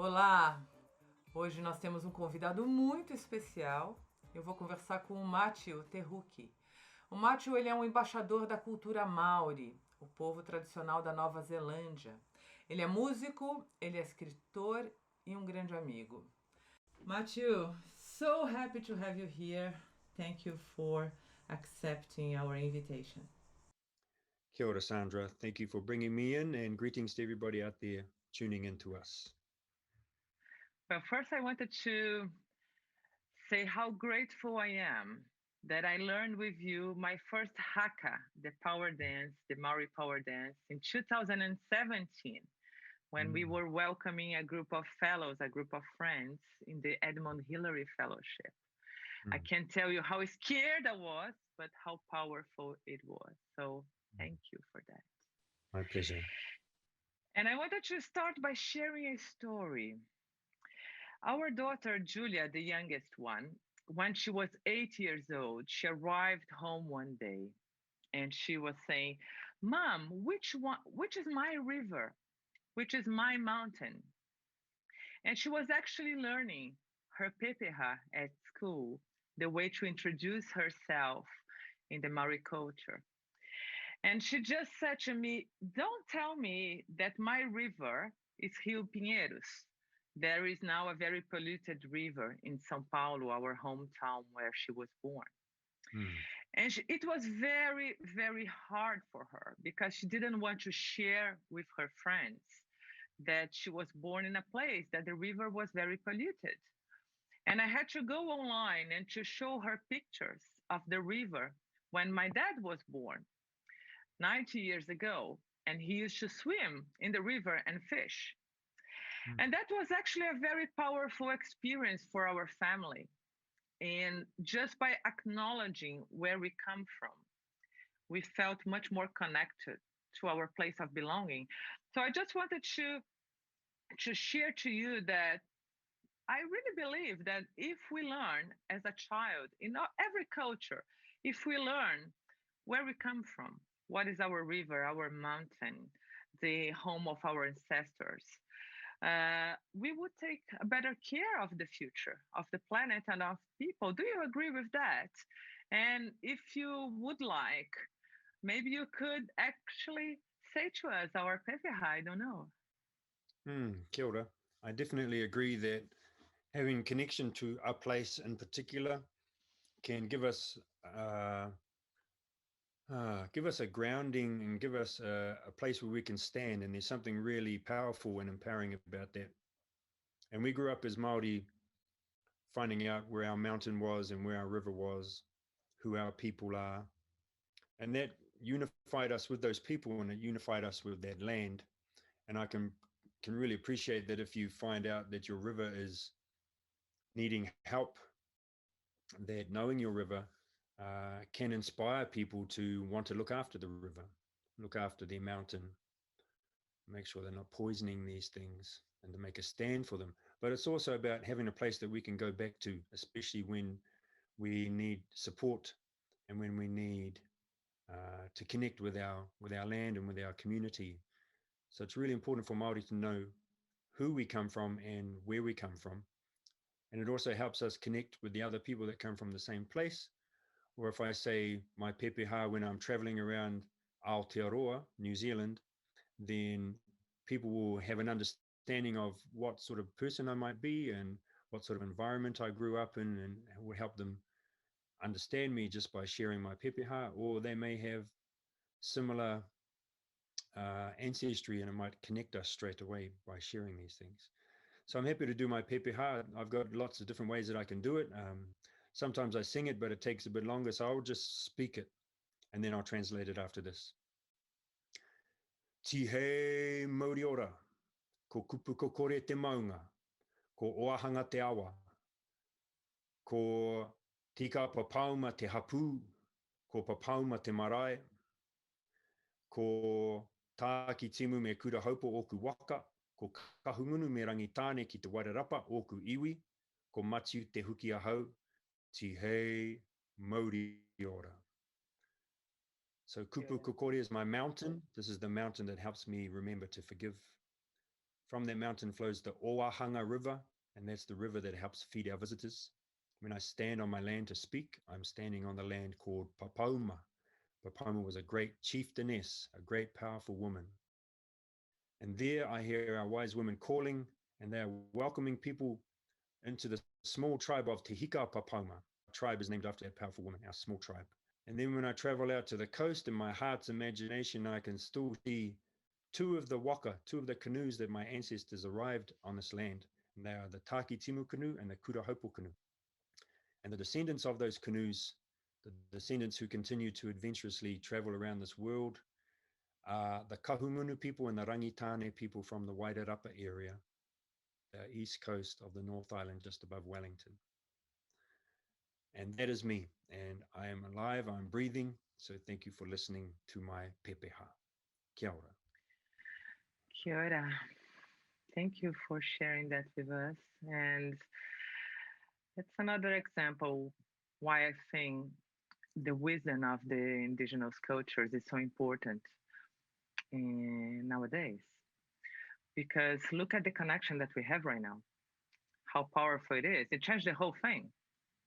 Olá! Hoje nós temos um convidado muito especial. Eu vou conversar com o Matiu Te Hook. O Matiu, ele é um embaixador da cultura maori, o povo tradicional da Nova Zelândia. Ele é músico, ele é escritor e um grande amigo. Matiu, so happy to have you here. Thank you for accepting our invitation. Kia ora, Sandra. Thank you for bringing me in, and greetings to everybody out there tuning in to us. Well, first I wanted to say how grateful I am that I learned with you my first haka, the power dance, the Maori power dance, in 2017, when we were welcoming a group of fellows, a group of friends in the Edmund Hillary Fellowship. I can't tell you how scared I was, but how powerful it was. So thank you for that. My pleasure. And I wanted to start by sharing a story. Our daughter, Julia, the youngest one, when she was 8 years old, she arrived home one day and she was saying, Mom, which is my river? Which is my mountain? And she was actually learning her pepeha at school, the way to introduce herself in the Maori culture. And she just said to me, don't tell me that my river is Rio Pinheiros. There is now a very polluted river in São Paulo, our hometown where she was born. And it was very, very hard for her because she didn't want to share with her friends that she was born in a place that the river was very polluted. And I had to go online and to show her pictures of the river when my dad was born 90 years ago. And he used to swim in the river and fish. And that was actually a very powerful experience for our family. And just by acknowledging where we come from, we felt much more connected to our place of belonging. So I just wanted to share to you that I really believe that if we learn as a child in every culture, if we learn where we come from, what is our river, our mountain, the home of our ancestors, we would take a better care of the future, of the planet and of people. Do you agree with that? And if you would like, maybe you could actually say to us our pepeha, I don't know. Kia ora. I definitely agree that having connection to our place in particular can give us a grounding and give us a place where we can stand. And there's something really powerful and empowering about that. And we grew up as Maori finding out where our mountain was and where our river was, who our people are. And that unified us with those people and it unified us with that land. And I can really appreciate that if you find out that your river is needing help, that knowing your river can inspire people to want to look after the river, look after their mountain, make sure they're not poisoning these things and to make a stand for them. But it's also about having a place that we can go back to, especially when we need support and when we need to connect with our land and with our community. So it's really important for Māori to know who we come from and where we come from. And it also helps us connect with the other people that come from the same place. Or if I say my pepeha when I'm traveling around Aotearoa, New Zealand, then people will have an understanding of what sort of person I might be and what sort of environment I grew up in, and it will help them understand me just by sharing my pepeha. Or they may have similar ancestry and it might connect us straight away by sharing these things. So I'm happy to do my pepeha. I've got lots of different ways that I can do it. Sometimes I sing it, but it takes a bit longer. So I'll just speak it and then I'll translate it after this. Tihei mauri ora, ko kupu ko kore te maunga, ko oahanga te awa, ko tika papauma te hapu, ko papauma te marae, ko tāki timu me kura haupo oku waka, ko kahungunu me rangi tāne ki te wairarapa oku iwi, ko Matiu Te Hook ahau, Tihei mauri ora. So kupu kokore is my mountain. This is the mountain that helps me remember to forgive From that mountain flows the Oahanga River, and that's the river that helps feed our visitors. When I stand on my land to speak, I'm standing on the land called Papauma. Papauma was a great chieftainess, a great powerful woman. And there I hear our wise women calling, and they are welcoming people into the small tribe of Te Hika Papauma. Our tribe is named after that powerful woman, our small tribe. And then when I travel out to the coast, in my heart's imagination, I can still see two of the canoes that my ancestors arrived on this land. And they are the Taki Timu canoe and the Kurahopo canoe. And the descendants of those canoes, the descendants who continue to adventurously travel around this world, are the Kahungunu people and the Rangitane people from the Wairarapa area, the east coast of the North Island, just above Wellington. And that is me. And I am alive, I'm breathing. So thank you for listening to my pepeha. Kia ora. Kia ora. Thank you for sharing that with us. And it's another example why I think the wisdom of the indigenous cultures is so important nowadays. Because look at the connection that we have right now, how powerful it is. It changed the whole thing.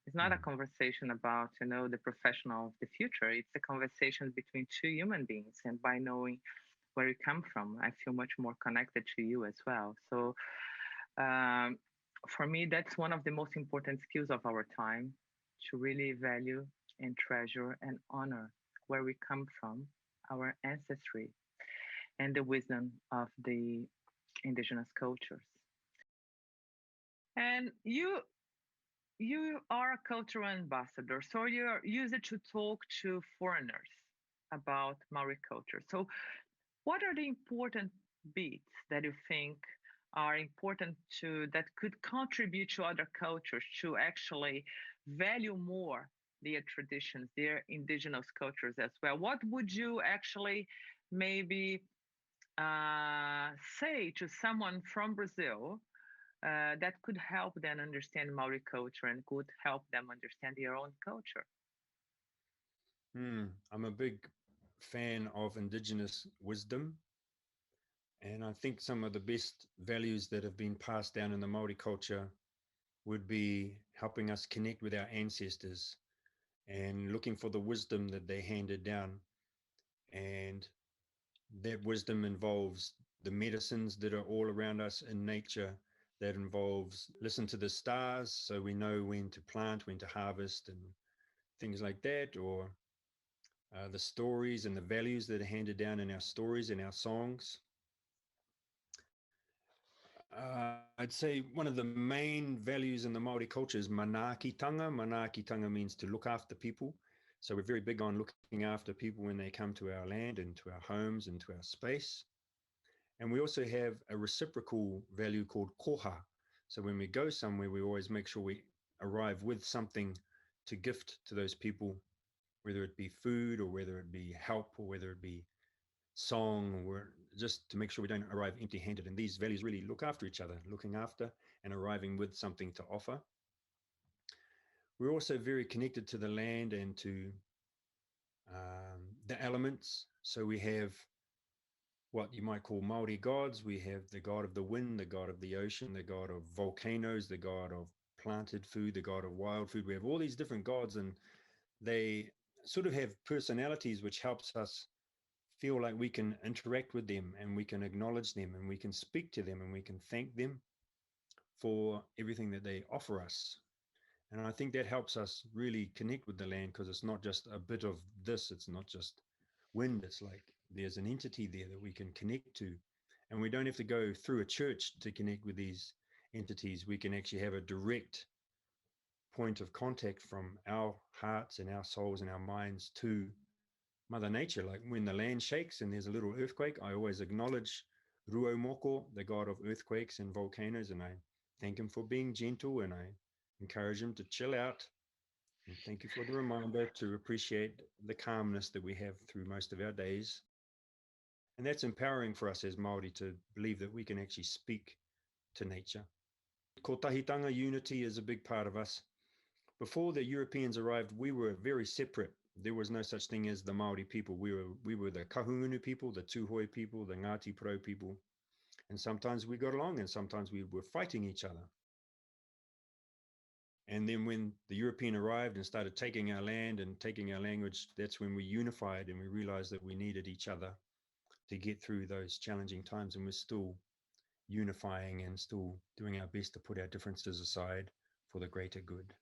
It's not a conversation about, the professional of the future. It's a conversation between two human beings. And by knowing where you come from, I feel much more connected to you as well. So for me, that's one of the most important skills of our time, to really value and treasure and honor where we come from, our ancestry, and the wisdom of the indigenous cultures. And you are a cultural ambassador, so you're used to talk to foreigners about Maori culture. So what are the important bits that you think are important that could contribute to other cultures to actually value more their traditions, their indigenous cultures as well? What would you actually maybe say to someone from Brazil that could help them understand Maori culture and could help them understand their own culture? I'm a big fan of indigenous wisdom. And I think some of the best values that have been passed down in the Maori culture would be helping us connect with our ancestors and looking for the wisdom that they handed down. And that wisdom involves the medicines that are all around us in nature. That involves listen to the stars so we know when to plant, when to harvest, and things like that, or the stories and the values that are handed down in our stories and our songs. I'd say one of the main values in the Maori culture is manaakitanga. Manaakitanga means to look after people. So we're very big on looking after people when they come to our land and to our homes and to our space. And we also have a reciprocal value called koha. So when we go somewhere, we always make sure we arrive with something to gift to those people, whether it be food or whether it be help or whether it be song, or just to make sure we don't arrive empty-handed. And these values really look after each other, looking after and arriving with something to offer. We're also very connected to the land and to the elements. So we have what you might call Maori gods. We have the god of the wind, the god of the ocean, the god of volcanoes, the god of planted food, the god of wild food. We have all these different gods, and they sort of have personalities which helps us feel like we can interact with them and we can acknowledge them and we can speak to them and we can thank them for everything that they offer us. And I think that helps us really connect with the land, because it's not just a bit of this, it's not just wind, it's like there's an entity there that we can connect to. And we don't have to go through a church to connect with these entities. We can actually have a direct point of contact from our hearts and our souls and our minds to Mother Nature. Like when the land shakes and there's a little earthquake, I always acknowledge Ruo Moko, the god of earthquakes and volcanoes, and I thank him for being gentle, and I encourage him to chill out. And thank you for the reminder to appreciate the calmness that we have through most of our days. And that's empowering for us as Māori to believe that we can actually speak to nature. Kotahitanga unity is a big part of us. Before the Europeans arrived, we were very separate. There was no such thing as the Maori people. We were the Kahungunu people, the Tūhoe people, the Ngāti Pro people. And sometimes we got along and sometimes we were fighting each other. And then when the European arrived and started taking our land and taking our language, that's when we unified and we realized that we needed each other to get through those challenging times. And we're still unifying and still doing our best to put our differences aside for the greater good.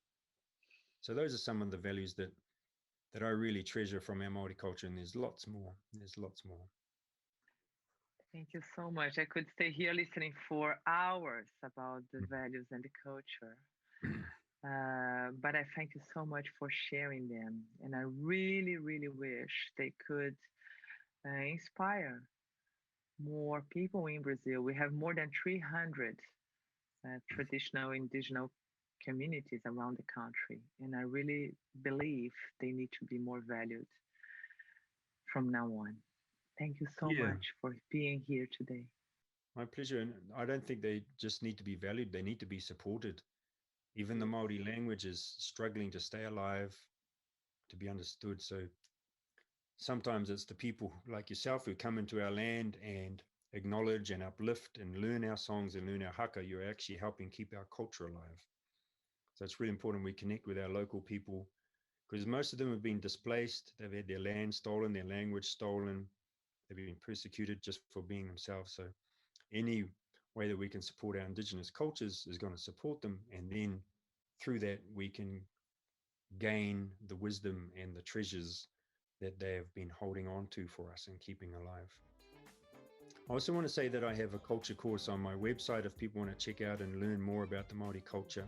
So those are some of the values that I really treasure from our Maori culture, and there's lots more. Thank you so much. I could stay here listening for hours about the values and the culture. But I thank you so much for sharing them. And I really, really wish they could inspire more people in Brazil. We have more than 300 traditional indigenous communities around the country. And I really believe they need to be more valued from now on. Thank you so much for being here today. My pleasure. And I don't think they just need to be valued, they need to be supported. Even the Maori language is struggling to stay alive, to be understood. So sometimes it's the people like yourself who come into our land and acknowledge and uplift and learn our songs and learn our haka. You're actually helping keep our culture alive. So it's really important we connect with our local people, because most of them have been displaced. They've had their land stolen, their language stolen. They've been persecuted just for being themselves. So any way that we can support our indigenous cultures is going to support them. And then through that, we can gain the wisdom and the treasures that they have been holding on to for us and keeping alive. I also want to say that I have a culture course on my website if people want to check out and learn more about the Maori culture.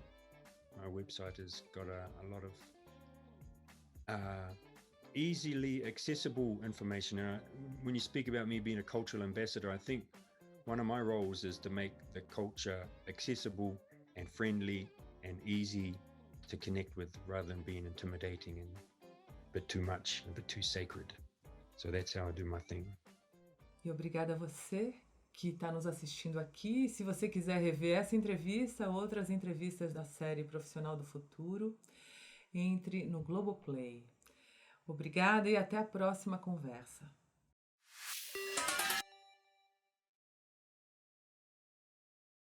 My website has got a lot of easily accessible information. And when you speak about me being a cultural ambassador, I think one of my roles is to make the culture accessible and friendly and easy to connect with, rather than being intimidating and a bit too much, a bit too sacred. So that's how I do my thing. E obrigada a você que está nos assistindo aqui. Se você quiser rever essa entrevista, outras entrevistas da série Profissional do Futuro, entre no Globoplay. Obrigada e até a próxima conversa.